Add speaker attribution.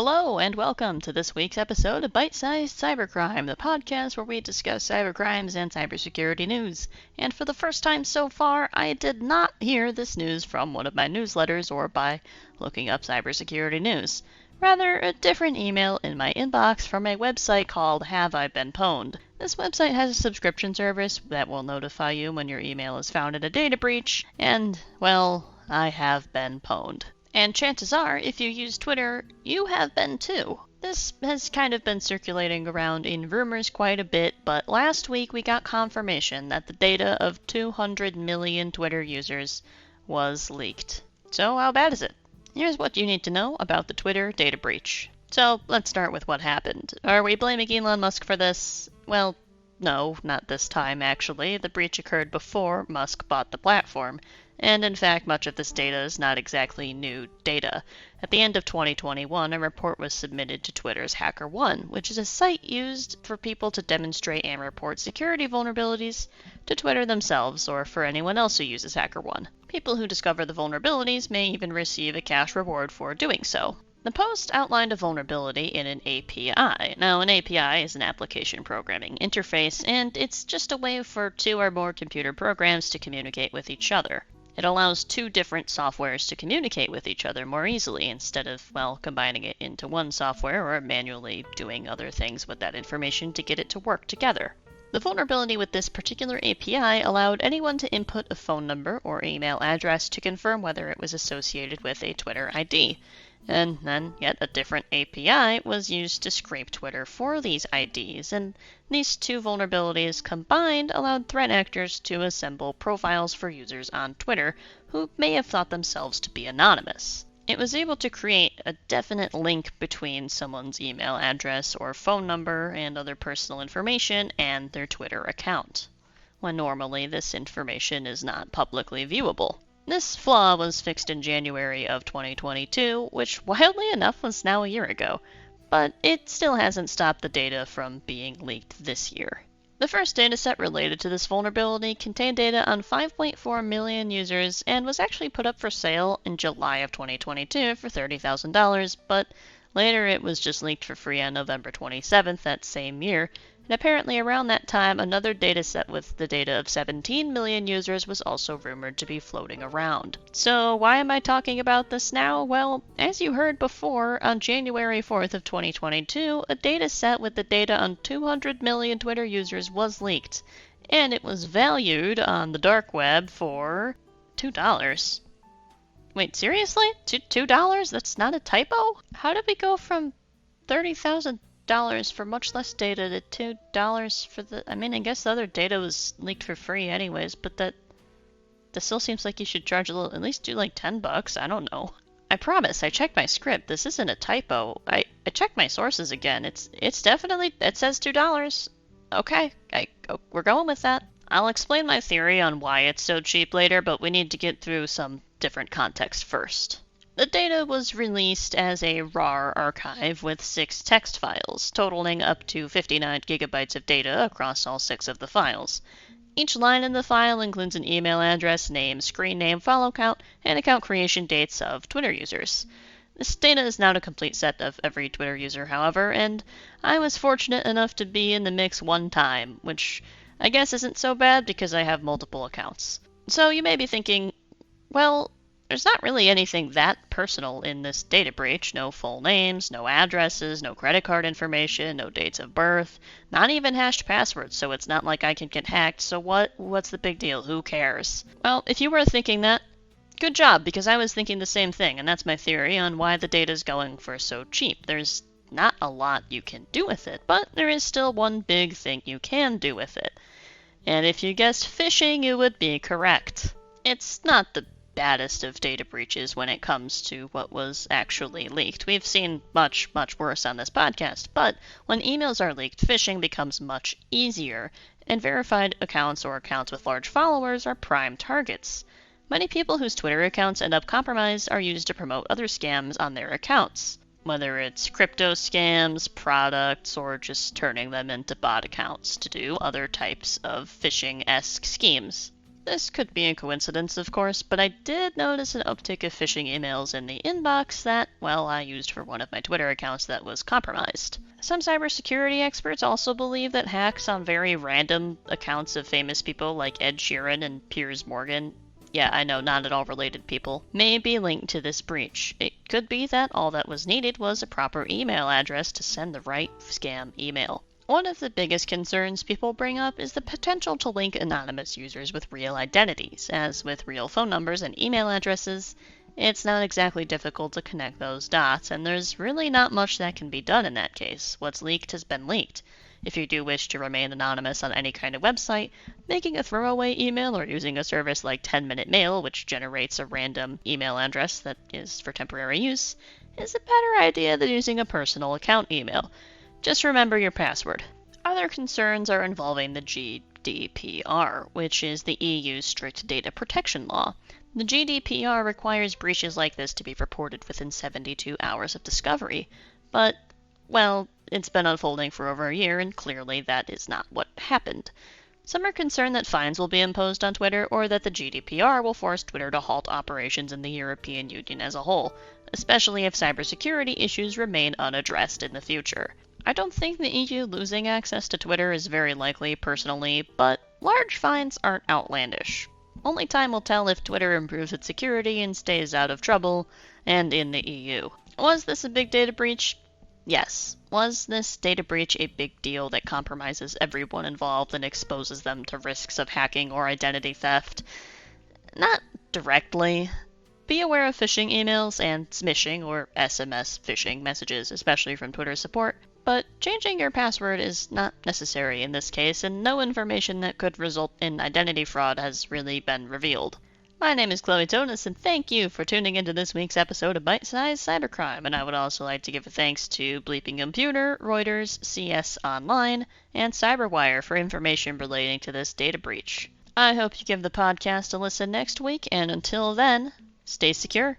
Speaker 1: Hello and welcome to this week's episode of Bite-Sized Cybercrime, the podcast where we discuss cybercrimes and cybersecurity news. And for the first time so far, I did not hear this news from one of my newsletters or by looking up cybersecurity news. Rather, a different email in my inbox from a website called Have I Been Pwned. This website has a subscription service that will notify you when your email is found in a data breach, and, well, I have been pwned. And chances are, if you use Twitter, you have been too. This has kind of been circulating around in rumors quite a bit, but last week we got confirmation that the data of 200 million Twitter users was leaked. So how bad is it? Here's what you need to know about the Twitter data breach. So let's start with what happened. Are we blaming Elon Musk for this? Well, no, not this time actually. The breach occurred before Musk bought the platform. And in fact, much of this data is not exactly new data. At the end of 2021, a report was submitted to Twitter's HackerOne, which is a site used for people to demonstrate and report security vulnerabilities to Twitter themselves or for anyone else who uses HackerOne. People who discover the vulnerabilities may even receive a cash reward for doing so. The post outlined a vulnerability in an API. Now, an API is an application programming interface, and it's just a way for two or more computer programs to communicate with each other. It allows two different softwares to communicate with each other more easily instead of, combining it into one software or manually doing other things with that information to get it to work together. The vulnerability with this particular API allowed anyone to input a phone number or email address to confirm whether it was associated with a Twitter ID. And then yet a different API was used to scrape Twitter for these IDs, and these two vulnerabilities combined allowed threat actors to assemble profiles for users on Twitter who may have thought themselves to be anonymous. It was able to create a definite link between someone's email address or phone number and other personal information and their Twitter account, when normally this information is not publicly viewable. This flaw was fixed in January of 2022, which wildly enough was now a year ago, but it still hasn't stopped the data from being leaked this year. The first dataset related to this vulnerability contained data on 5.4 million users and was actually put up for sale in July of 2022 for $30,000, but later it was just leaked for free on November 27th that same year. And apparently around that time, another dataset with the data of 17 million users was also rumored to be floating around. So why am I talking about this now? Well, as you heard before, on January 4th of 2022, a dataset with the data on 200 million Twitter users was leaked, and it was valued on the dark web for $2. Wait, seriously? $2? That's not a typo? How did we go from $30,000 for much less data to $2 for the... I guess the other data was leaked for free anyways, but that still seems like you should charge a little, at least do like $10, I don't know. I promise, I checked my script, this isn't a typo. I checked my sources again, it's definitely, it says $2. Okay, we're going with that. I'll explain my theory on why it's so cheap later, but we need to get through some different context first. The data was released as a RAR archive with 6 text files, totaling up to 59 gigabytes of data across all 6 of the files. Each line in the file includes an email address, name, screen name, follow count, and account creation dates of Twitter users. This data is not a complete set of every Twitter user, however, and I was fortunate enough to be in the mix one time, which I guess isn't so bad because I have multiple accounts. So you may be thinking, well, there's not really anything that personal in this data breach. No full names, no addresses, no credit card information, no dates of birth, not even hashed passwords, so it's not like I can get hacked, so what's the big deal? Who cares? Well, if you were thinking that, good job, because I was thinking the same thing, and that's my theory on why the data is going for so cheap. There's not a lot you can do with it, but there is still one big thing you can do with it. And if you guessed phishing, you would be correct. It's not the baddest of data breaches when it comes to what was actually leaked. We've seen much worse on this podcast, but when emails are leaked, phishing becomes much easier, and verified accounts or accounts with large followers are prime targets. Many people whose Twitter accounts end up compromised are used to promote other scams on their accounts, whether it's crypto scams, products, or just turning them into bot accounts to do other types of phishing-esque schemes. This could be a coincidence, of course, but I did notice an uptick of phishing emails in the inbox that, well, I used for one of my Twitter accounts that was compromised. Some cybersecurity experts also believe that hacks on very random accounts of famous people like Ed Sheeran and Piers Morgan, yeah, I know, not at all related people, may be linked to this breach. It could be that all that was needed was a proper email address to send the right scam email. One of the biggest concerns people bring up is the potential to link anonymous users with real identities. As with real phone numbers and email addresses, it's not exactly difficult to connect those dots, and there's really not much that can be done in that case. What's leaked has been leaked. If you do wish to remain anonymous on any kind of website, making a throwaway email or using a service like 10-Minute Mail, which generates a random email address that is for temporary use, is a better idea than using a personal account email. Just remember your password. Other concerns are involving the GDPR, which is the EU's strict data protection law. The GDPR requires breaches like this to be reported within 72 hours of discovery, but, well, it's been unfolding for over a year, and clearly that is not what happened. Some are concerned that fines will be imposed on Twitter, or that the GDPR will force Twitter to halt operations in the European Union as a whole, especially if cybersecurity issues remain unaddressed in the future. I don't think the EU losing access to Twitter is very likely, personally, but large fines aren't outlandish. Only time will tell if Twitter improves its security and stays out of trouble, and in the EU. Was this a big data breach? Yes. Was this data breach a big deal that compromises everyone involved and exposes them to risks of hacking or identity theft? Not directly. Be aware of phishing emails and smishing or SMS phishing messages, especially from Twitter support. But changing your password is not necessary in this case, and no information that could result in identity fraud has really been revealed. My name is Chloe Tonis, and thank you for tuning into this week's episode of Bite Size Cybercrime. And I would also like to give a thanks to Bleeping Computer, Reuters, CS Online, and CyberWire for information relating to this data breach. I hope you give the podcast a listen next week, and until then, stay secure.